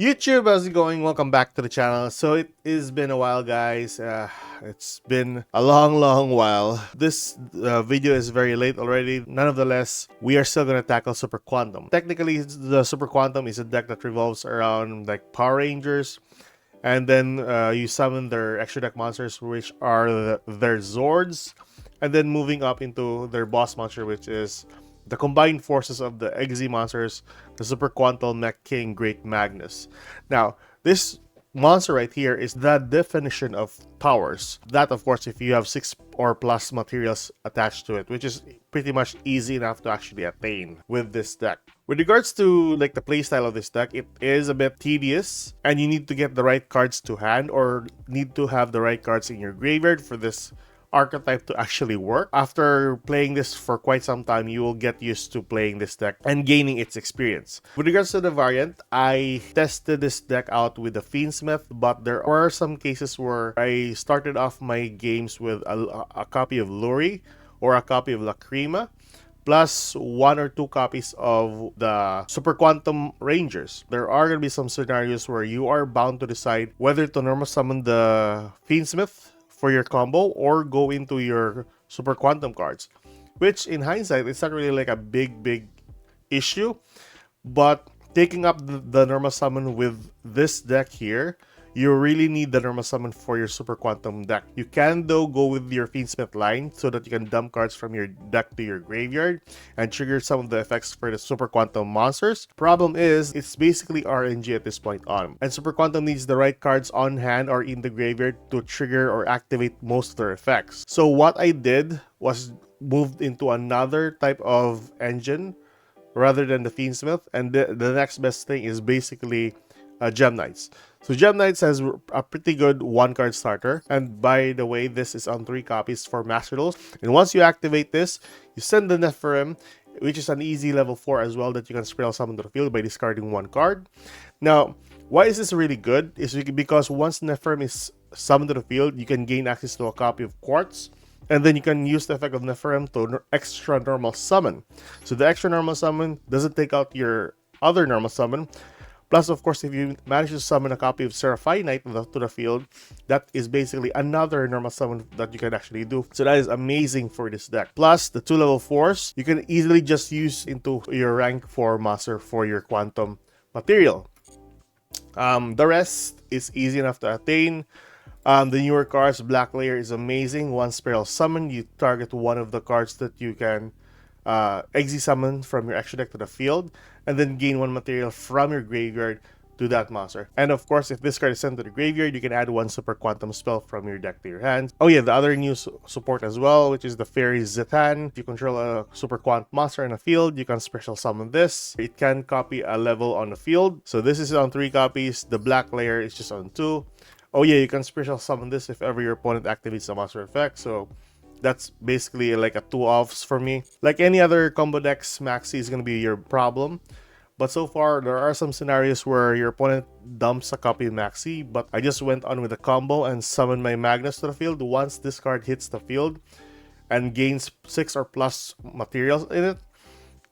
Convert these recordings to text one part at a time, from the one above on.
YouTube, how's it going? Welcome back to the channel. So it has been a while, guys. It's been a long while. This video is very late already. Nonetheless, we are still going to tackle Super Quantum. Technically, the Super Quantum is a deck that revolves around like Power Rangers, and then you summon their extra deck monsters, which are their Zords, and then moving up into their boss monster, which is the combined forces of the XZ monsters, the Super Quantum Mech King Great Magnus. Now, this monster right here is the definition of powers. That, of course, if you have 6 or plus materials attached to it, which is pretty much easy enough to actually attain with this deck. With regards to like the playstyle of this deck, it is a bit tedious, and you need to get the right cards to hand or need to have the right cards in your graveyard for this archetype to actually work. After playing this for quite some time, you will get used to playing this deck and gaining its experience. With regards to the variant, I tested this deck out with the Fiendsmith, but there are some cases where I started off my games with a copy of Luri or a copy of Lacrima, plus 1 or 2 copies of the Super Quantum Rangers. There are going to be some scenarios where you are bound to decide whether to normal summon the Fiendsmith for your combo or go into your Super Quantum cards, which in hindsight it's not really like a big issue, but taking up the normal summon with this deck here, you really need the normal summon for your Super Quantum deck. You can though go with your Fiendsmith line so that you can dump cards from your deck to your graveyard and trigger some of the effects for the Super Quantum monsters. Problem is, it's basically RNG at this point on, and Super Quantum needs the right cards on hand or in the graveyard to trigger or activate most of their effects. So what I did was moved into another type of engine rather than the Fiendsmith, and the next best thing is basically Gem Knights. So Gem Knights has a pretty good 1-card starter, and by the way, this is on 3 copies for Master Duels. And once you activate this, you send the Nephirim, which is an easy level 4 as well that you can spell summon to the field by discarding 1 card. Now, why is this really good? Is because once Nephirim is summoned to the field, you can gain access to a copy of Quartz, and then you can use the effect of Nephirim to extra normal summon. So the extra normal summon doesn't take out your other normal summon. Plus, of course, if you manage to summon a copy of Seraphine Knight to the field, that is basically another normal summon that you can actually do. So that is amazing for this deck. Plus, the 2 level 4s, you can easily just use into your rank 4 master for your quantum material. The rest is easy enough to attain. The newer cards, Black Layer is amazing. 1 Spiral Summon, you target one of the cards that you can exi summon from your extra deck to the field, and then gain 1 material from your graveyard to that monster. And of course, if this card is sent to the graveyard, you can add 1 Super Quantum spell from your deck to your hands. Oh yeah, the other new support as well, which is the Fairy Zetan. If you control a Super Quantum monster in the field, you can special summon this. It can copy a level on the field. So this is on 3 copies. The Black Layer is just on 2. Oh yeah, you can special summon this if ever your opponent activates a monster effect. So that's basically like a 2 offs for me. Like any other combo decks, Maxi is going to be your problem. But so far, there are some scenarios where your opponent dumps a copy of Maxi, but I just went on with a combo and summoned my Magnus to the field. Once this card hits the field and gains 6 or plus materials in it,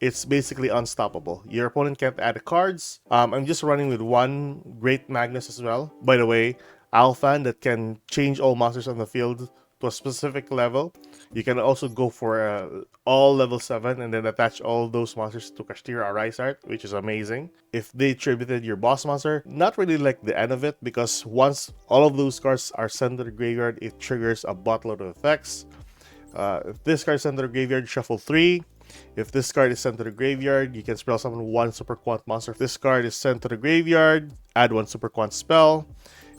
it's basically unstoppable. Your opponent can't add cards. I'm just running with 1 Great Magnus as well. By the way, Alphan that can change all monsters on the field to a specific level. You can also go for all level 7 and then attach all those monsters to Kashtira Arise Art, which is amazing. If they tributed your boss monster, not really like the end of it, because once all of those cards are sent to the graveyard, it triggers a buttload of effects. If this card is sent to the graveyard, shuffle 3. If this card is sent to the graveyard, you can spell summon 1 Super Quant monster. If this card is sent to the graveyard, add 1 Super Quant spell.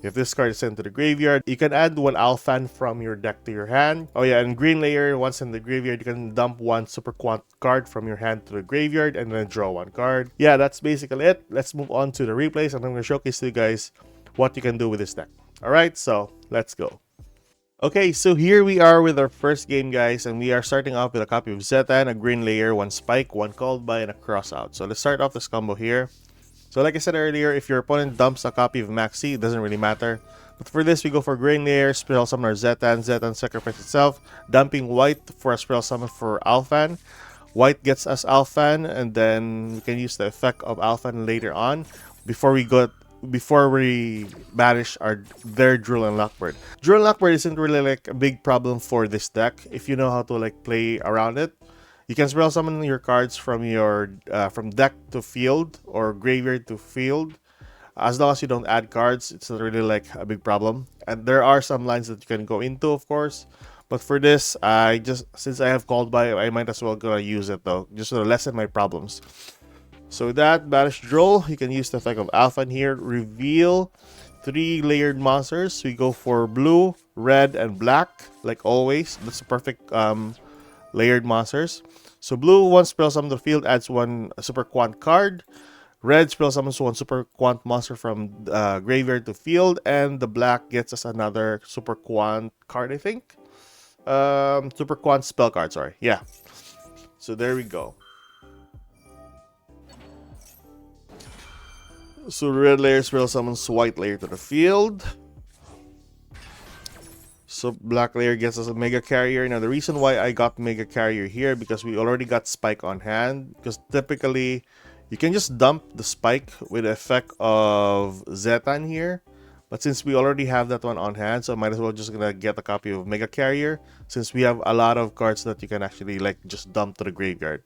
If this card is sent to the graveyard, you can add 1 Alphan from your deck to your hand. Oh yeah, and Green Layer, once in the graveyard, you can dump 1 Super Quant card from your hand to the graveyard and then draw 1 card. Yeah, that's basically it. Let's move on to the replays, and I'm going to showcase to you guys what you can do with this deck. Alright, so let's go. Okay, so here we are with our first game, guys, and we are starting off with a copy of Zetan, a Green Layer, 1 Spike, 1 Called By, and a Cross Out. So let's start off this combo here. So like I said earlier, if your opponent dumps a copy of Maxi, it doesn't really matter. But for this, we go for Green Layer, Spiral Summon our Zetan, Zetan sacrifice itself, dumping White for a Spiral Summon for Alphan. White gets us Alphan, and then we can use the effect of Alphan later on before we before we banish their Drill and Lockbird. Drill and Lockbird isn't really like a big problem for this deck if you know how to like play around it. You can spell summon your cards from your from deck to field or graveyard to field. As long as you don't add cards, it's not really like a big problem. And there are some lines that you can go into, of course. But for this, since I have called by, I might as well gonna use it though, just to lessen my problems. So with that, banish Droll, you can use the effect of Alpha in here. Reveal 3 layered monsters. We go for blue, red, and black, like always. That's the perfect layered monsters. So blue, 1 spell summon to the field, adds 1 super quant card. Red spell summons 1 super quant monster from graveyard to field, and the black gets us another super quant card, I think. Super quant spell card, sorry. Yeah. So there we go. So red layer spell summons white layer to the field. So black layer gets us a Mega Carrier. Now the reason why I got Mega Carrier here, because we already got Spike on hand. Because typically you can just dump the Spike with the effect of Zetan here. But since we already have that one on hand, so I might as well just gonna get a copy of Mega Carrier, since we have a lot of cards that you can actually like just dump to the graveyard.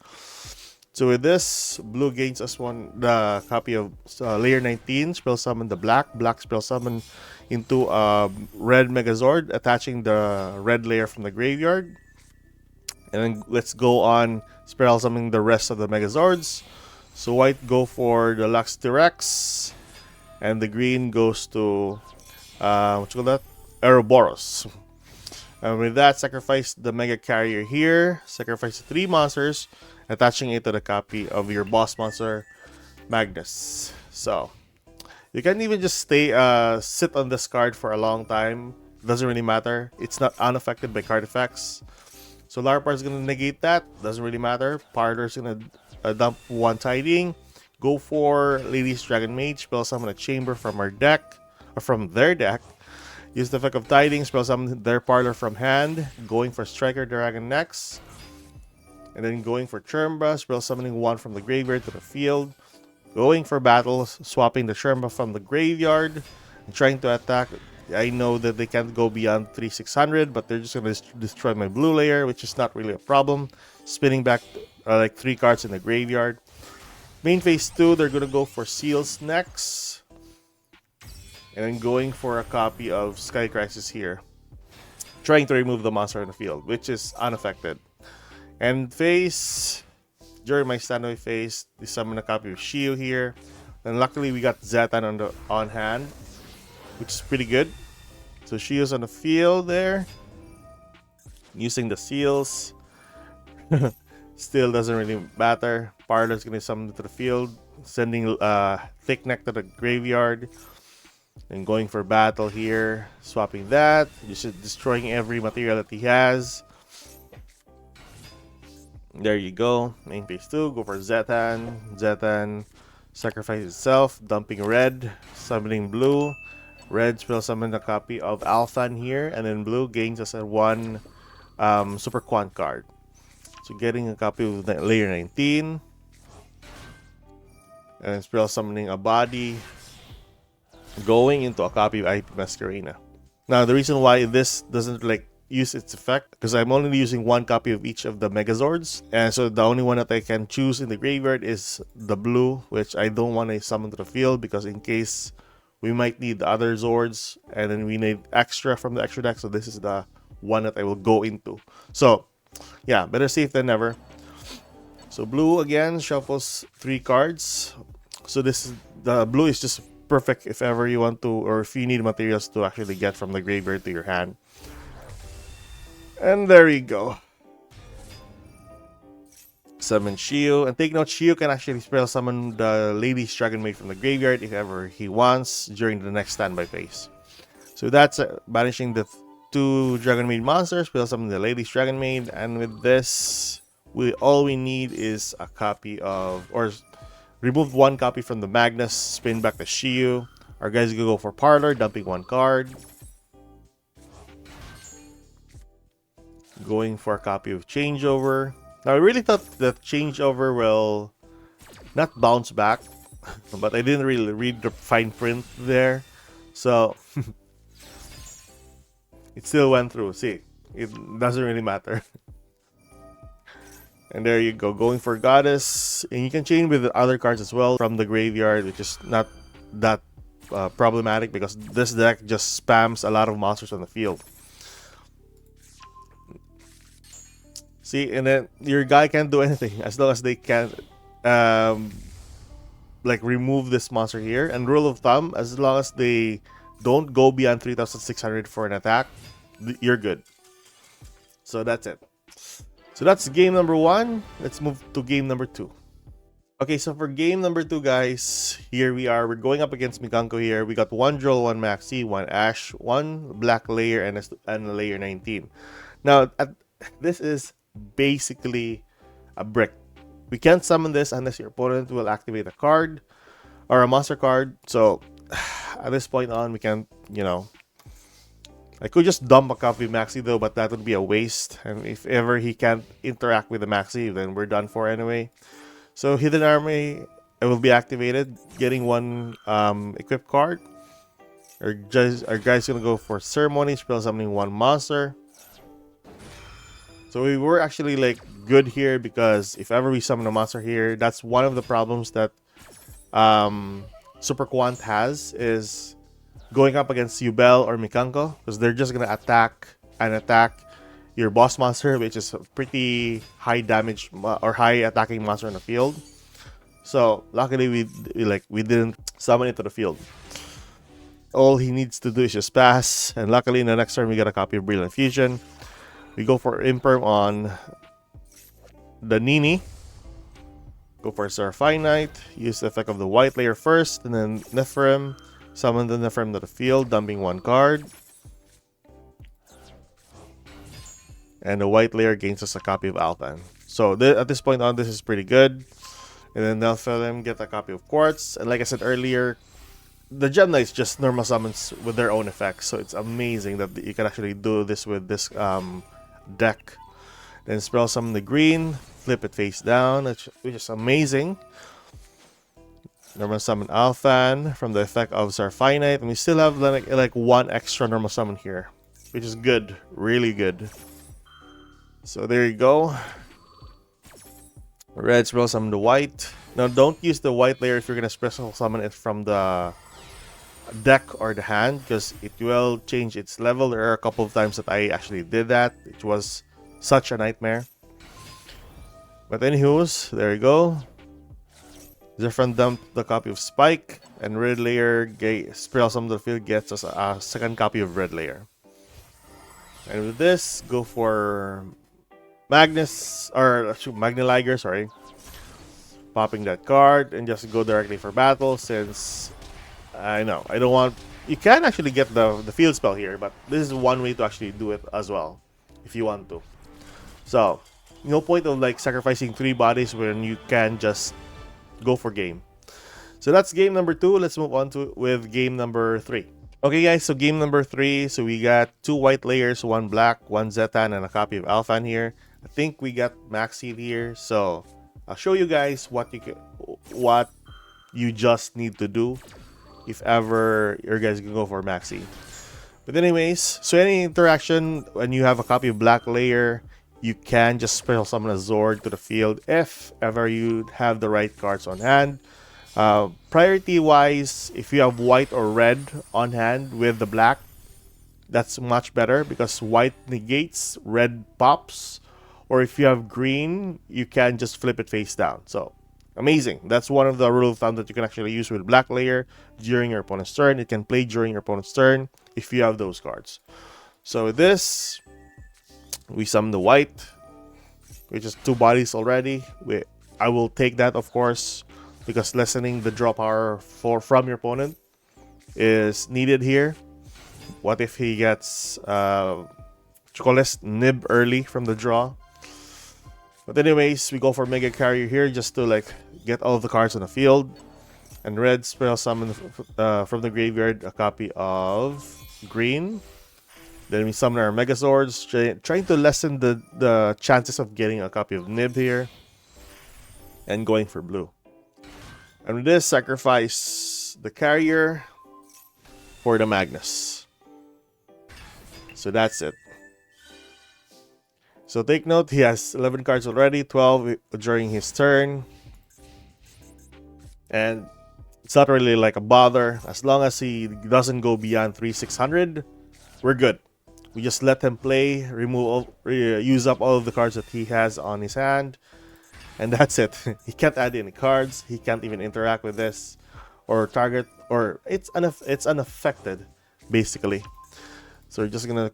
So with this, blue gains us the copy of layer 19, spell summon the black spell summon into red Megazord, attaching the red layer from the graveyard. And then let's go on spell summoning the rest of the Megazords. So white go for the Lux T-Rex, and the green goes to what you call that? Ouroboros. And with that, sacrifice the Mega Carrier here, sacrifice 3 monsters, attaching it to the copy of your boss monster, Magnus. So you can even just sit on this card for a long time. Doesn't really matter. It's not unaffected by card effects. So Larpar is gonna negate that. Doesn't really matter. Parlor is gonna dump 1 Tiding. Go for Lady's Dragonmaid. Spell summon a chamber from our deck, or from their deck. Use the effect of Tiding. Spell summon their Parlor from hand. Going for Striker Dragon next. And then going for Churmba, spell summoning 1 from the graveyard to the field. Going for battle, swapping the Churmba from the graveyard. And trying to attack. I know that they can't go beyond 3600, but they're just going to destroy my blue layer, which is not really a problem. Spinning back like 3 cards in the graveyard. Main phase 2, they're going to go for Seals next. And then going for a copy of Sky Crisis here. Trying to remove the monster in the field, which is unaffected. And phase, during my standby phase, we summon a copy of Shio here. And luckily we got Zetan on hand, which is pretty good. So Shio's on the field there, using the seals. Still doesn't really matter. Parlor's gonna summon it to the field, sending Thick Neck to the graveyard, and going for battle here, swapping that, just destroying every material that he has. There you go. Main phase 2, go for Zetan. Zetan sacrifice itself, dumping red, summoning blue. Red spell summon a copy of Alphan here, and then blue gains us a 1 super quant card. So getting a copy of layer 19. And then spell summoning a body, going into a copy of IP Masquerena. Now the reason why this doesn't like use its effect, because I'm only using 1 copy of each of the Megazords, and so the only one that I can choose in the graveyard is the blue, which I don't want to summon to the field, because in case we might need the other Zords, and then we need extra from the extra deck, so this is the one that I will go into. So yeah, better safe than never. So blue again shuffles 3 cards. So the blue is just perfect if ever you want to, or if you need materials to actually get from the graveyard to your hand. And there you go. Summon Shio. And take note, Shio can actually spell summon the Lady's Dragonmaid from the graveyard if ever he wants during the next standby phase. So that's banishing the 2 Dragonmaid monsters, spell summon the Lady's Dragonmaid. And with this, all we need is a copy of, or remove 1 copy from the Magnus, spin back the Shio. Our guys can go for Parlor, dumping 1 card. Going for a copy of Changeover. Now I really thought that Changeover will not bounce back, but I didn't really read the fine print there, so it still went through. See, it doesn't really matter. And there you go, going for Goddess. And you can chain with other cards as well from the graveyard, which is not that problematic because this deck just spams a lot of monsters on the field. See, and then your guy can't do anything as long as they can't like remove this monster here. And rule of thumb, as long as they don't go beyond 3,600 for an attack, you're good. So that's it. So that's game number 1. Let's move to game number 2. Okay, so for game number 2, guys, here we are. We're going up against Mikanko here. We got 1 Droll, 1 Maxi, 1 Ash, 1 Black Layer, and a Layer 19. Now, this is basically a brick. We can't summon this unless your opponent will activate a card or a monster card. So, at this point on, we can't, you know... I could just dump a copy of Maxi though, but that would be a waste. And if ever he can't interact with the Maxi, then we're done for anyway. So Hidden Army, it will be activated, getting 1 equipped card. Our guy's gonna go for Ceremony, spell summoning 1 monster. So we were actually like good here because if ever we summon a monster here, that's one of the problems that Super Quant has, is going up against Yubel or Mikanko, because they're just gonna attack your boss monster, which is a pretty high damage or high attacking monster in the field. So luckily we didn't summon it to the field. All he needs to do is just pass, and luckily in the next turn we got a copy of Brilliant Fusion. We go for Imperm on the Nini. Go for Seraphonite, use the effect of the white layer first, and then Nephirim. Summon the Nephirim to the field, dumping 1 card. And the white layer gains us a copy of Alphan. So at this point on, this is pretty good. And then Nephirim get a copy of Quartz. And like I said earlier, the Gem Knights just normal summons with their own effects. So it's amazing that you can actually do this with this deck. Then spell summon the green, flip it face down, which is amazing. Normal summon Alphan from the effect of Seraphonite, and we still have like 1 extra normal summon here, which is good, really good. So there you go. Red spell summon the white. Now don't use the white layer if you're gonna special summon it from the deck or the hand, because it will change its level. There are a couple of times that I actually did that. It was such a nightmare. But anywho's, there you go. Different dump the copy of Spike, and red layer spell summon the field gets us a second copy of red layer. And with this, go for Magniliger, sorry. Popping that card and just go directly for battle, since I know I don't want. You can actually get the field spell here, but this is one way to actually do it as well if you want to. So no point of like sacrificing 3 bodies when you can just go for game. So that's game number 2. Let's move on with game number 3. Okay guys, so game number 3. So we got 2 white layers, 1 black, 1 Zetan, and a copy of Alphan here. I think we got Maxi here, so I'll show you guys what you just need to do if ever your guys can go for Maxi. But anyways, so any interaction when you have a copy of black layer, you can just special summon a Zord to the field if ever you have the right cards on hand. Priority wise, if you have white or red on hand with the black, that's much better because white negates, red pops. Or if you have green, you can just flip it face down. So amazing. That's one of the rule of thumb that you can actually use with black layer during your opponent's turn. It can play during your opponent's turn if you have those cards. So with this, we summon the white, which is 2 bodies already. I will take that, of course, because lessening the draw power from your opponent is needed here. What if he gets nib early from the draw? But anyways, we go for Mega Carrier here just to like get all of the cards on the field. And red spell summon from the graveyard a copy of green. Then we summon our Megazords, trying to lessen the chances of getting a copy of Nib here. And going for blue. And with this, sacrifice the carrier for the Magnus. So that's it. So take note, he has 11 cards already, 12 during his turn. And it's not really like a bother. As long as he doesn't go beyond 3,600, we're good. We just let him play, use up all of the cards that he has on his hand. And that's it. He can't add any cards. He can't even interact with this or target, or it's unaffected, basically. So we're just gonna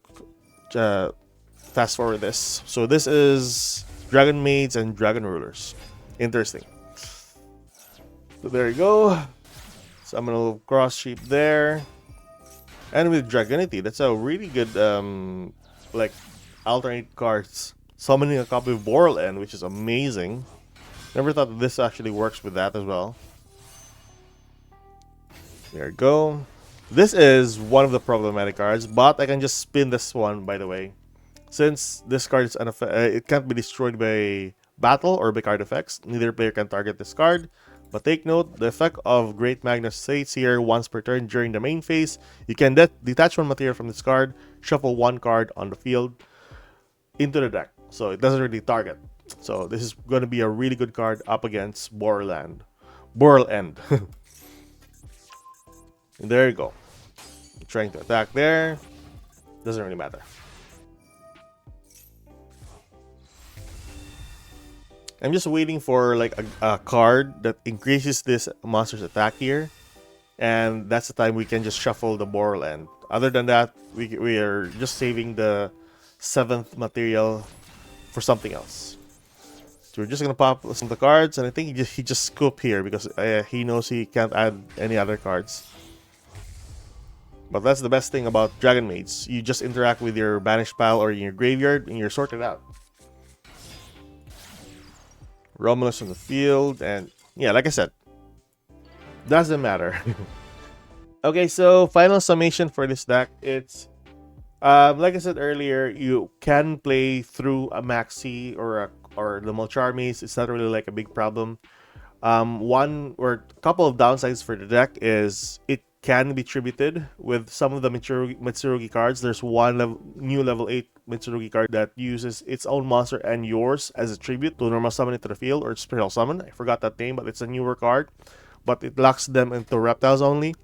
fast forward this. So this is Dragonmaids and Dragon Rulers. Interesting. So there you go. So I'm gonna cross sheep there. And with Dragonity, that's a really good like alternate cards. Summoning a copy of Boral End, which is amazing. Never thought that this actually works with that as well. There you go. This is one of the problematic cards, but I can just spin this one, by the way. Since this card is it can't be destroyed by battle or by card effects, neither player can target this card. But take note, the effect of Great Magnus states here, once per turn during the main phase, you can detach one material from this card, shuffle one card on the field into the deck. So it doesn't really target. So this is going to be a really good card up against Boral End. And there you go. Trying to attack there. Doesn't really matter. I'm just waiting for like a card that increases this monster's attack here. And that's the time we can just shuffle the Boral End. Other than that, we are just saving the 7th material for something else. So we're just gonna pop some of the cards, and I think he just scoop here because he knows he can't add any other cards. But that's the best thing about Dragonmaids. You just interact with your banished pile or in your graveyard, and you're sorted out. Romulus on the field, and yeah, like I said, doesn't matter. Okay, so final summation for this deck. It's like I said earlier, you can play through a Maxi or the Mulcharmies. It's not really like a big problem. One or a couple of downsides for the deck is it can be tributed with some of the Mitsurugi cards. There's one new level 8 Mitsurugi card that uses its own monster and yours as a tribute to normal summon it to the field or special summon. I forgot that name, but it's a newer card. But it locks them into reptiles only.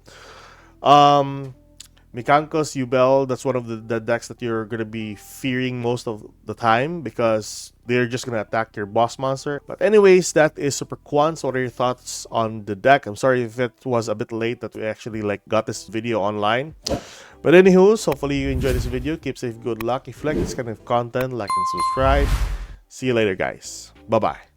Mikanko's Yubel, that's one of the decks that you're going to be fearing most of the time because they're just going to attack your boss monster. But anyways, that is Super Quan. So what are your thoughts on the deck? I'm sorry if it was a bit late that we actually got this video online. But anywho, hopefully you enjoyed this video. Keep safe, good luck. If you like this kind of content, like and subscribe. See you later, guys. Bye-bye.